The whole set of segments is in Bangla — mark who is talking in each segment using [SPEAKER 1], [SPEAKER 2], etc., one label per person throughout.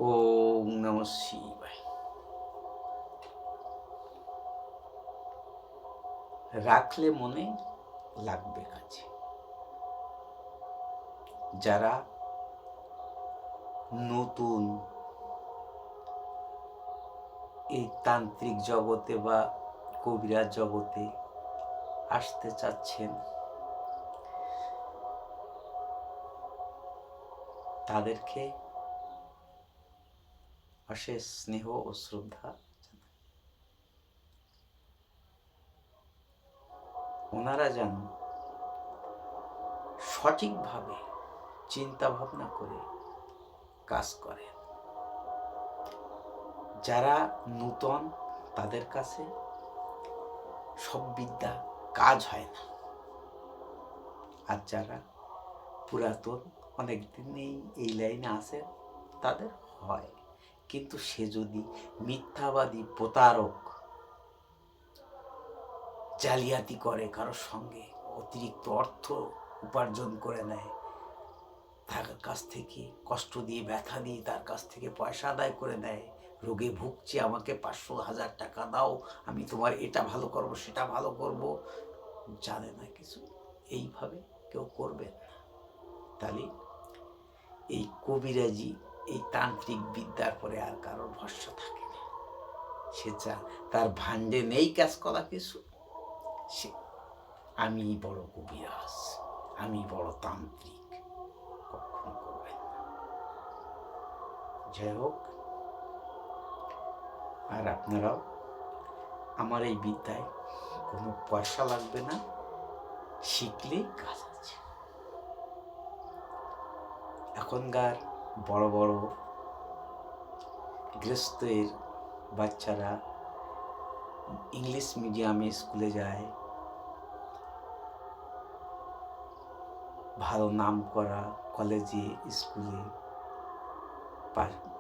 [SPEAKER 1] ওম নমঃ শিবায়। রাখলে মনে লাগবে কাছে। যারা নতুন এই তান্ত্রিক জগতে বা কবিরাজ জগতে আসতে চাচ্ছেন, তাদেরকে অশেষ স্নেহ ও শ্রদ্ধা। ওনারা যেন সঠিকভাবে চিন্তা ভাবনা করে কাজ করেন। যারা নূতন তাদের কাছে সব বিদ্যা কাজ হয় না, আর যারা পুরাতন অনেক দিনেই এই লাইনে আসে তাদের হয়। কিন্তু সে যদি মিথ্যাবাদী, প্রতারক, জালিয়াতি করে, কারোর সঙ্গে অতিরিক্ত অর্থ উপার্জন করে নেয়, তার কাছ থেকে কষ্ট দিয়ে, ব্যথা দিয়ে তার কাছ থেকে পয়সা আদায় করে নেয়, রোগে ভুগছে, আমাকে 500,000 টাকা দাও, আমি তোমার এটা ভালো করব, সেটা ভালো করব, জানে না কিছু, এইভাবে কেউ করবেন না। তাহলে এই কবিরাজি, এই তান্ত্রিক বিদ্যার পরে আর কারোর ভরসা থাকে না। সে তার ভাণ্ডে নেই কাজ করা কিছু, সে আমি বড় কবিরাজ, আমি বড় তান্ত্রিক, কখনো করবেন না। যাই হোক, আর আপনারাও আমার এই বিদ্যায় কোনো পয়সা লাগবে না, শিখলেই কাজ আছে। এখনকার বড় বড় গৃহস্থের বাচ্চারা ইংলিশ মিডিয়ামে স্কুলে যায়, ভালো নাম করা কলেজে, স্কুলে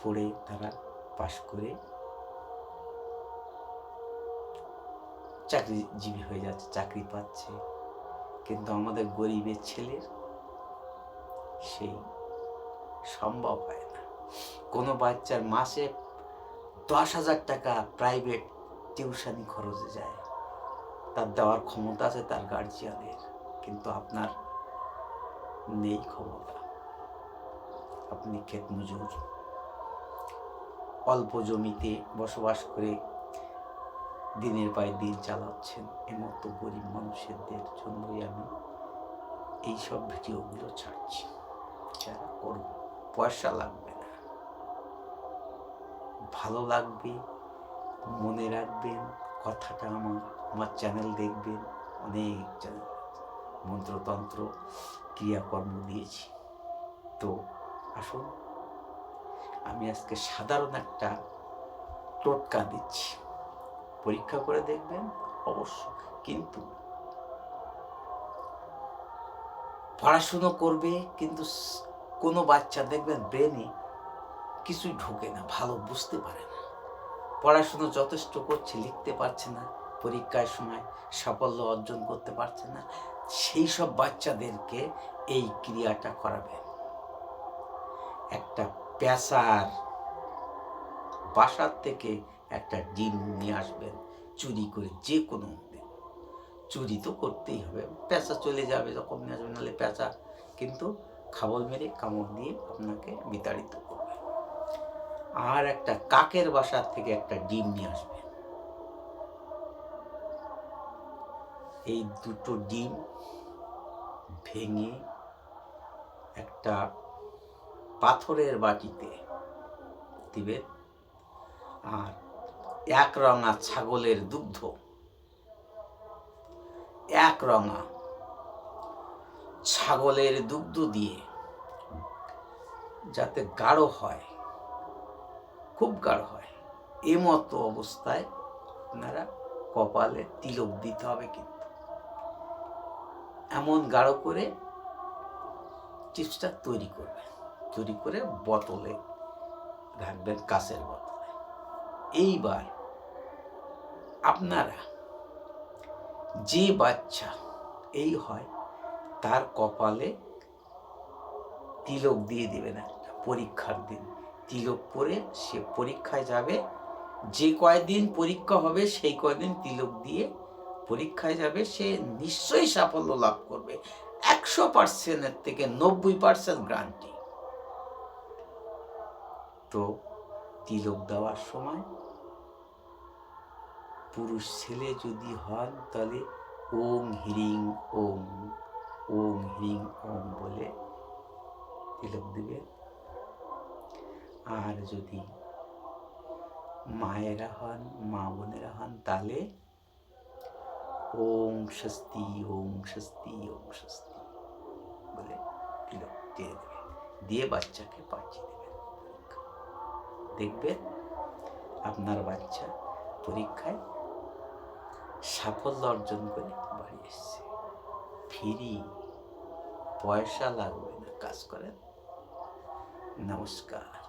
[SPEAKER 1] পড়ে তারা পাশ করে চাকরিজীবী হয়ে যাচ্ছে, চাকরি পাচ্ছে। কিন্তু আমাদের গরিবের ছেলের সেই সম্ভব হয় না। কোনো বাচ্চার মাসে 10,000 টাকা প্রাইভেট টিউশনি খরচে যায়, তার দেওয়ার ক্ষমতা আছে তার গার্জিয়ানের, কিন্তু আপনার নেই ক্ষমতা। আপনি ক্ষেত মজুর, অল্প জমিতে বসবাস করে দিনের পর দিন চালাচ্ছেন। এমতো গরিব মানুষদের জন্যই আমি এইসব ভিডিওগুলো ছাড়ছি। যারা করব, পয়সা লাগবে না, ভালো লাগবে, মনে রাখবেন কথাটা। আমার চ্যানেল দেখবেন, অনেক চ্যানেল মন্ত্রতন্ত্র ক্রিয়াকর্ম দিয়েছি। তো আসুন, আমি আজকে সাধারণ একটা টোটকা দিচ্ছি, পরীক্ষা করে দেখবেন অবশ্য। কিন্তু পড়াশুনো করবে, কিন্তু কোনো বাচ্চা দেখবেন ব্রেনে কিছুই ঢোকে না, ভালো বুঝতে পারে না, পড়াশুনো যথেষ্ট করছে, লিখতে পারছে না, পরীক্ষার সময় সাফল্য অর্জন করতে পারছে না, সেই সব বাচ্চাদেরকে এই ক্রিয়াটা করাবেন। একটা পেঁচার বাসার থেকে একটা ডিম নিয়ে আসবেন চুরি করে, যে কোনো চুরি তো করতেই হবে, পেঁচা চলে যাবে যখন নিয়ে আসবেন, নাহলে পেঁচা কিন্তু খাবল মেরে কামড় দিয়ে আপনাকে বিতাড়িত করবে। আর একটা কাকের বাসার থেকে একটা ডিম নিয়ে আসবেন। এই দুটো ডিম ভেঙে একটা পাথরের বাটিতে দিবেন, আর এক রঙা ছাগলের দুগ্ধ, এক রঙা ছাগলের দুগ্ধ দিয়ে, যাতে গাঢ় হয়, খুব গাঢ় হয়, এমতো অবস্থায় আপনারা কপালে তিলক দিতে হবে। কিন্তু এমন গাঢ় করে চিপসটা তৈরি করবেন, তৈরি করে বোতলে রাখবেন, কাঁচের বোতলে। এইবার আপনারা যে বাচ্চা এই হয়, তার কপালে তিলক দিয়ে দেবেন একটা পরীক্ষার দিন। তিলক পরে সে পরীক্ষায় যাবে। যে কয়দিন পরীক্ষা হবে সেই কয়দিন তিলক দিয়ে পরীক্ষায় যাবে, সে নিশ্চয়ই সাফল্য লাভ করবে। 100%-এর থেকে 90% গ্যারান্টি। তো তিলক দেওয়ার সময় পুরুষ ছেলে যদি হন তাহলে ওং হ্রিং ওং, ওং হ্রিং ওং বলে তিলক দিবে। আর যদি মায়েরা হন, মা বোনেরা হন, তাহলে ওং স্বস্তি ওং স্বস্তি ওং স্বস্তি বলে তিলক দিয়ে দেবে, দিয়ে বাচ্চাকে পাঠিয়ে দেবেন। দেখবেন আপনার বাচ্চা পরীক্ষায় সাফল্য অর্জন করে বাড়ি এসছে। ফ্রি, পয়সা লাগবে না, কাজ করেন। নমস্কার।